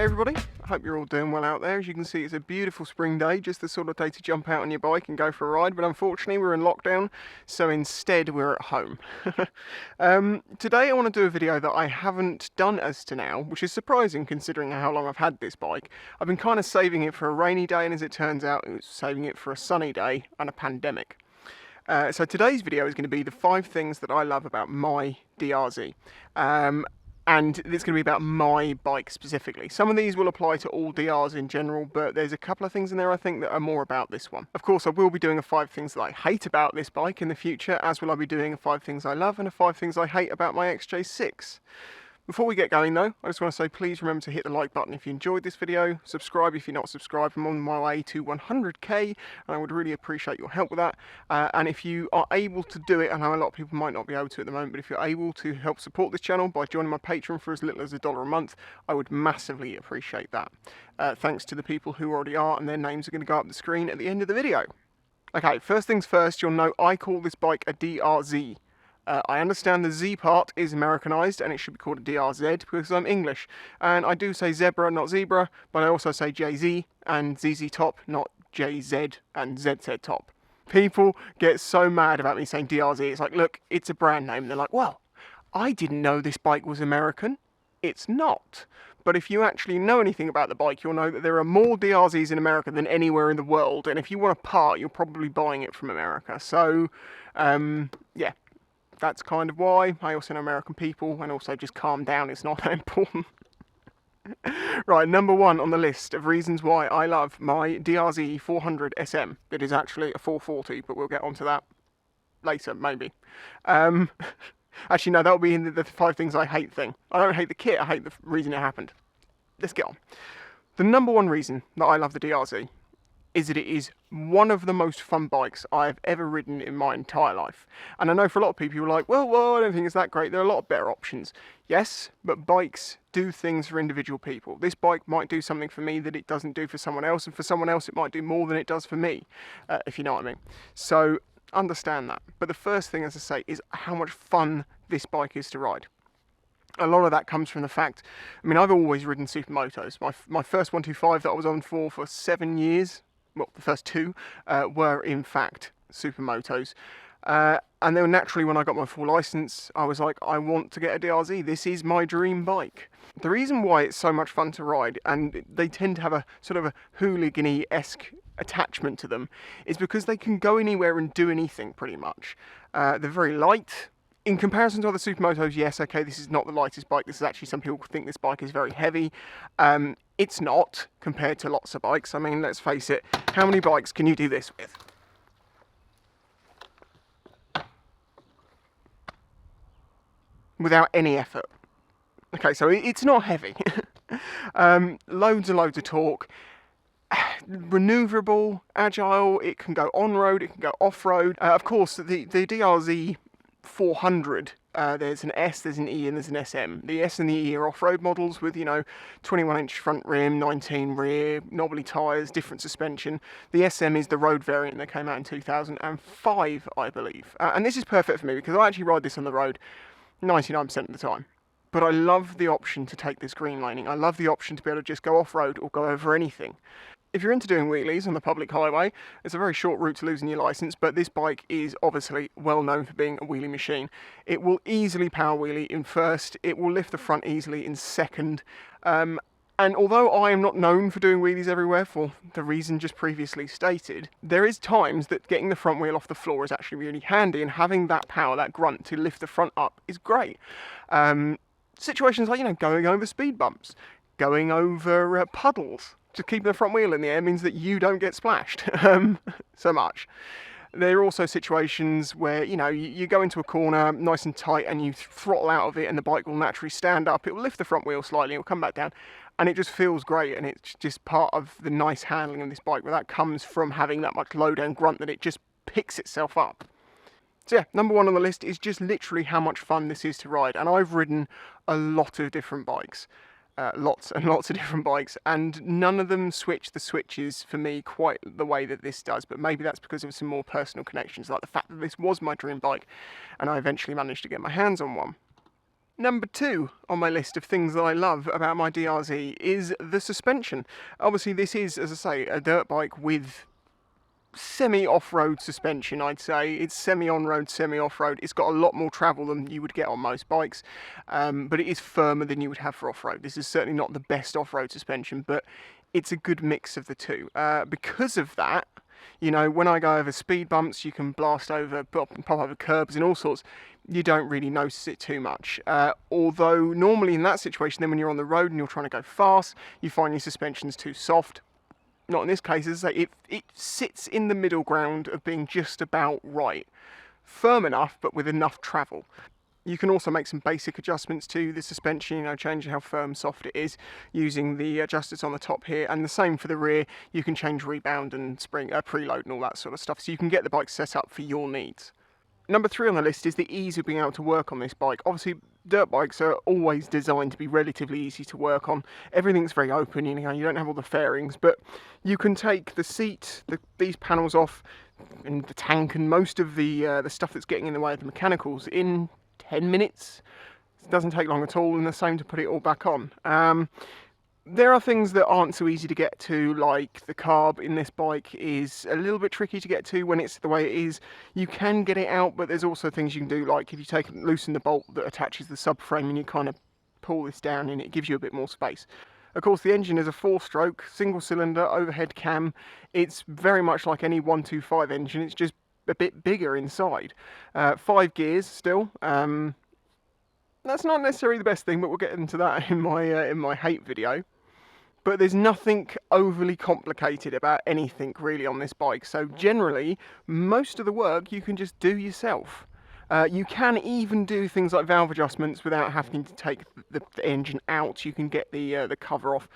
Hey everybody, I hope you're all doing well out there. As you can see, it's a beautiful spring day, just the sort of day to jump out on your bike and go for a ride, but unfortunately we're in lockdown, so instead we're at home. Today I want to do a video that I haven't done as to now, which is surprising considering how long I've had this bike. I've been kind of saving it for a rainy day, and as it turns out, it was saving it for a sunny day and a pandemic. So today's video is going to be the 5 things that I love about my DRZ. And it's going to be about my bike specifically. Some of these will apply to all DRs in general, but there's a couple of things in there I think that are more about this one. Of course, I will be doing a 5 things that I hate about this bike in the future, as will I be doing a 5 things I love and a 5 things I hate about my XJ6. Before we get going though, I just want to say please remember to hit the like button if you enjoyed this video, subscribe if you're not subscribed. I'm on my way to 100k and I would really appreciate your help with that. And if you are able to do it, I know a lot of people might not be able to at the moment, but if you're able to help support this channel by joining my Patreon for as little as $1 a month, I would massively appreciate that. Thanks to the people who already are, and their names are going to go up the screen at the end of the video. Okay, first things first, you'll know I call this bike a DRZ. I understand the Z part is Americanized and it should be called a DRZ because I'm English. And I do say zebra, not zebra, but I also say JZ and ZZ top, not JZ and ZZ top. People get so mad about me saying DRZ. It's like, look, it's a brand name. They're like, well, I didn't know this bike was American. It's not. But if you actually know anything about the bike, you'll know that there are more DRZs in America than anywhere in the world. And if you want a part, you're probably buying it from America. So, yeah. That's kind of why. I also know American people, and also just calm down, it's not that important. Right, number 1 on the list of reasons why I love my DRZ 400sm. It is actually a 440, but we'll get onto that later, maybe. Actually, no, that'll be in the 5 things I hate thing. I don't hate the kit, I hate the reason it happened. Let's get on. The number 1 reason that I love the DRZ is that it is one of the most fun bikes I've ever ridden in my entire life. And I know for a lot of people who are like, well, I don't think it's that great. There are a lot of better options. Yes, but bikes do things for individual people. This bike might do something for me that it doesn't do for someone else, and for someone else it might do more than it does for me, if you know what I mean. So understand that. But the first thing, as I say, is how much fun this bike is to ride. A lot of that comes from the fact, I mean, I've always ridden supermotos. My first 125 that I was on for 7 years, well, the first 2 were in fact supermotos. And then naturally when I got my full license, I was like, I want to get a DRZ. This is my dream bike. The reason why it's so much fun to ride, and they tend to have a sort of a hooligan-y-esque attachment to them, is because they can go anywhere and do anything pretty much. They're very light. In comparison to other supermotos, yes, okay, this is not the lightest bike. This is actually, some people think this bike is very heavy. It's not, compared to lots of bikes. I mean, let's face it, how many bikes can you do this with? Without any effort. Okay, so it's not heavy. Loads and loads of torque. Maneuverable, agile, it can go on-road, it can go off-road. Of course, the DRZ 400, there's an S, there's an E, and there's an SM. The S and the E are off-road models with, 21-inch front rim, 19 rear, knobbly tyres, different suspension. The SM is the road variant that came out in 2005, I believe. And this is perfect for me because I actually ride this on the road 99% of the time. But I love the option to take this green laning. I love the option to be able to just go off-road or go over anything. If you're into doing wheelies on the public highway, it's a very short route to losing your license, but this bike is obviously well known for being a wheelie machine. It will easily power wheelie in first, it will lift the front easily in second, and although I am not known for doing wheelies everywhere for the reason just previously stated, there is times that getting the front wheel off the floor is actually really handy, and having that power, that grunt to lift the front up is great. Situations like, going over speed bumps, going over puddles. Just keeping the front wheel in the air means that you don't get splashed so much. There are also situations where, you go into a corner nice and tight and you throttle out of it and the bike will naturally stand up. It will lift the front wheel slightly, it will come back down, and it just feels great, and it's just part of the nice handling of this bike, where that comes from having that much low down grunt that it just picks itself up. So yeah, number 1 on the list is just literally how much fun this is to ride, and I've ridden a lot of different bikes. Lots and lots of different bikes, and none of them switch the switches for me quite the way that this does, but maybe that's because of some more personal connections, like the fact that this was my dream bike and I eventually managed to get my hands on one. Number 2 on my list of things that I love about my DRZ is the suspension. Obviously this is, as I say, a dirt bike with semi-off-road suspension, I'd say. It's semi-on-road, semi-off-road. It's got a lot more travel than you would get on most bikes, but it is firmer than you would have for off-road. This is certainly not the best off-road suspension, but it's a good mix of the two. Because of that, you know, when I go over speed bumps, you can blast over, pop over curbs and all sorts. You don't really notice it too much. Although normally in that situation, then when you're on the road and you're trying to go fast, you find your suspension's too soft. Not in this case, as I say, it sits in the middle ground of being just about right. Firm enough, but with enough travel. You can also make some basic adjustments to the suspension, you know, changing how firm, soft it is, using the adjusters on the top here, and the same for the rear. You can change rebound and spring, preload and all that sort of stuff, so you can get the bike set up for your needs. Number 3 on the list is the ease of being able to work on this bike. Obviously, dirt bikes are always designed to be relatively easy to work on. Everything's very open, you know, you don't have all the fairings, but you can take the seat, these panels off, and the tank, and most of the stuff that's getting in the way of the mechanicals in 10 minutes. It doesn't take long at all, and the same to put it all back on. There are things that aren't so easy to get to, like the carb in this bike is a little bit tricky to get to when it's the way it is. You can get it out, but there's also things you can do, like if you loosen the bolt that attaches the subframe and you kind of pull this down, and it gives you a bit more space. Of course, the engine is a 4-stroke, single-cylinder, overhead cam. It's very much like any 125 engine, it's just a bit bigger inside. 5 gears still. That's not necessarily the best thing, but we'll get into that in my hate video. But there's nothing overly complicated about anything really on this bike. So generally, most of the work you can just do yourself. You can even do things like valve adjustments without having to take the engine out. You can get the cover off.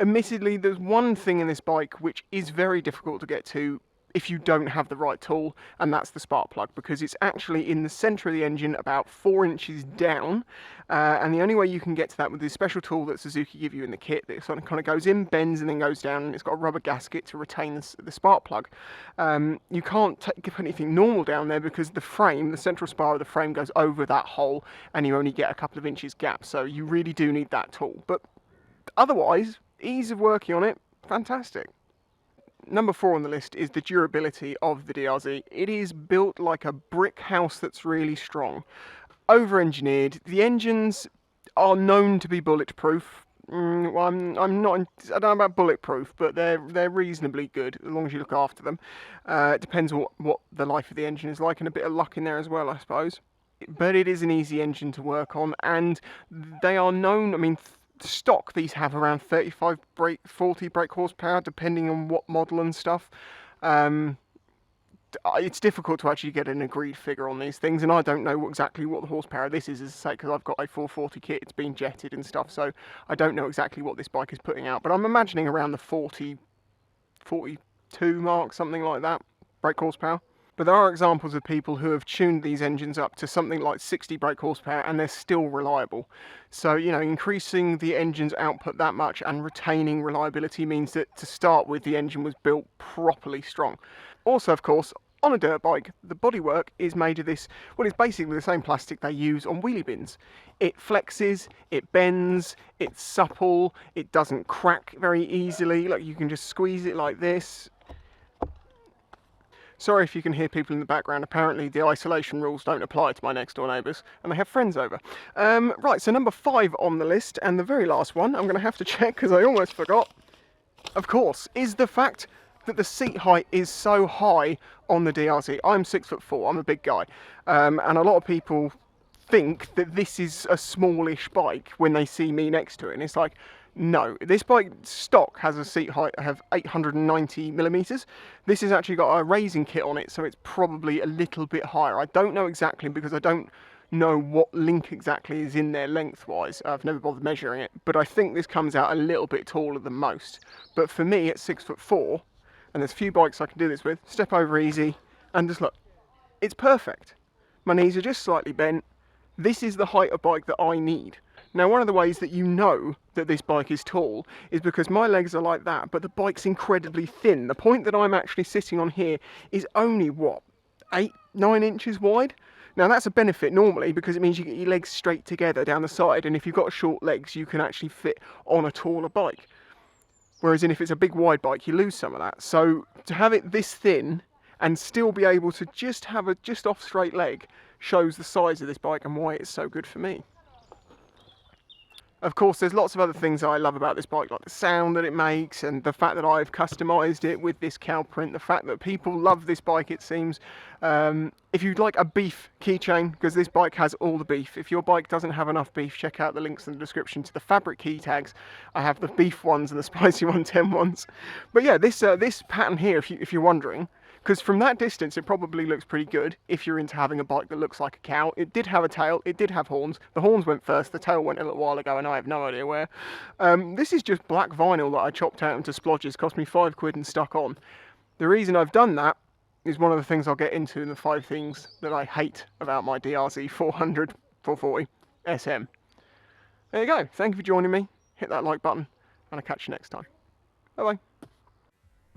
Admittedly, there's one thing in this bike which is very difficult to get to if you don't have the right tool, and that's the spark plug, because it's actually in the centre of the engine about 4 inches down, and the only way you can get to that with this special tool that Suzuki give you in the kit, that sort of kind of goes in, bends and then goes down, and it's got a rubber gasket to retain the spark plug. You can't put anything normal down there because the frame, the central spar of the frame goes over that hole, and you only get a couple of inches gap, so you really do need that tool. But otherwise, ease of working on it, fantastic. Number 4 on the list is the durability of the DRZ. It is built like a brick house that's really strong. Over-engineered. The engines are known to be bulletproof. Well, I don't know about bulletproof, but they're reasonably good as long as you look after them. It depends on what the life of the engine is like, and a bit of luck in there as well, I suppose. But it is an easy engine to work on, and they are known, I mean, stock these have around 35 40 brake horsepower depending on what model and stuff. It's difficult to actually get an agreed figure on these things, and I don't know exactly what the horsepower this is, as I say, because I've got a 440 kit, it's been jetted and stuff, so I don't know exactly what this bike is putting out, but I'm imagining around the 42 mark, something like that, brake horsepower. But there are examples of people who have tuned these engines up to something like 60 brake horsepower and they're still reliable. So, you know, increasing the engine's output that much and retaining reliability means that to start with, the engine was built properly strong. Also, of course, on a dirt bike, the bodywork is made of this, well, it's basically the same plastic they use on wheelie bins. It flexes, it bends, it's supple, it doesn't crack very easily. Like, you can just squeeze it like this. Sorry if you can hear people in the background. Apparently the isolation rules don't apply to my next door neighbours, and they have friends over. Right, so number 5 on the list, and the very last one, I'm going to have to check because I almost forgot, of course, is the fact that the seat height is so high on the DRZ. I'm 6'4", I'm a big guy, and a lot of people think that this is a smallish bike when they see me next to it, and it's like, no, this bike stock has a seat height of 890 millimeters. This has actually got a raising kit on it, so it's probably a little bit higher. I don't know exactly because I don't know what link exactly is in there lengthwise. I've never bothered measuring it, but I think this comes out a little bit taller than most. But for me, at 6'4", and there's a few bikes I can do this with, step over easy, and just look, it's perfect. My knees are just slightly bent. This is the height of bike that I need. Now, one of the ways that you know that this bike is tall is because my legs are like that, but the bike's incredibly thin. The point that I'm actually sitting on here is only, what, 8-9 inches wide? Now that's a benefit normally because it means you get your legs straight together down the side, and if you've got short legs you can actually fit on a taller bike. Whereas if it's a big wide bike you lose some of that. So to have it this thin and still be able to just have a just off straight leg shows the size of this bike and why it's so good for me. Of course, there's lots of other things that I love about this bike, like the sound that it makes and the fact that I've customised it with this cow print, the fact that people love this bike, it seems. If you'd like a beef keychain, because this bike has all the beef. If your bike doesn't have enough beef, check out the links in the description to the fabric key tags. I have the beef ones and the spicy 110 ones. But yeah, this pattern here, if you're wondering, because from that distance it probably looks pretty good if you're into having a bike that looks like a cow. It did have a tail, it did have horns. The horns went first, the tail went a little while ago and I have no idea where. This is just black vinyl that I chopped out into splodges, cost me £5 and stuck on. The reason I've done that is one of the things I'll get into in the 5 things that I hate about my Drz400sm. There you go, thank you for joining me, hit that like button and I'll catch you next time. Bye bye.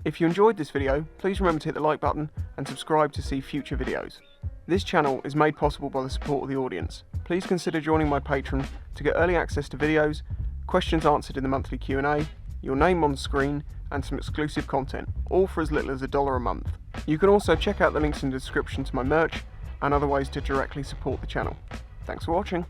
If you enjoyed this video, please remember to hit the like button and subscribe to see future videos. This channel is made possible by the support of the audience. Please consider joining my Patreon to get early access to videos, questions answered in the monthly Q&A, your name on screen, and some exclusive content, all for as little as $1 a month. You can also check out the links in the description to my merch and other ways to directly support the channel. Thanks for watching.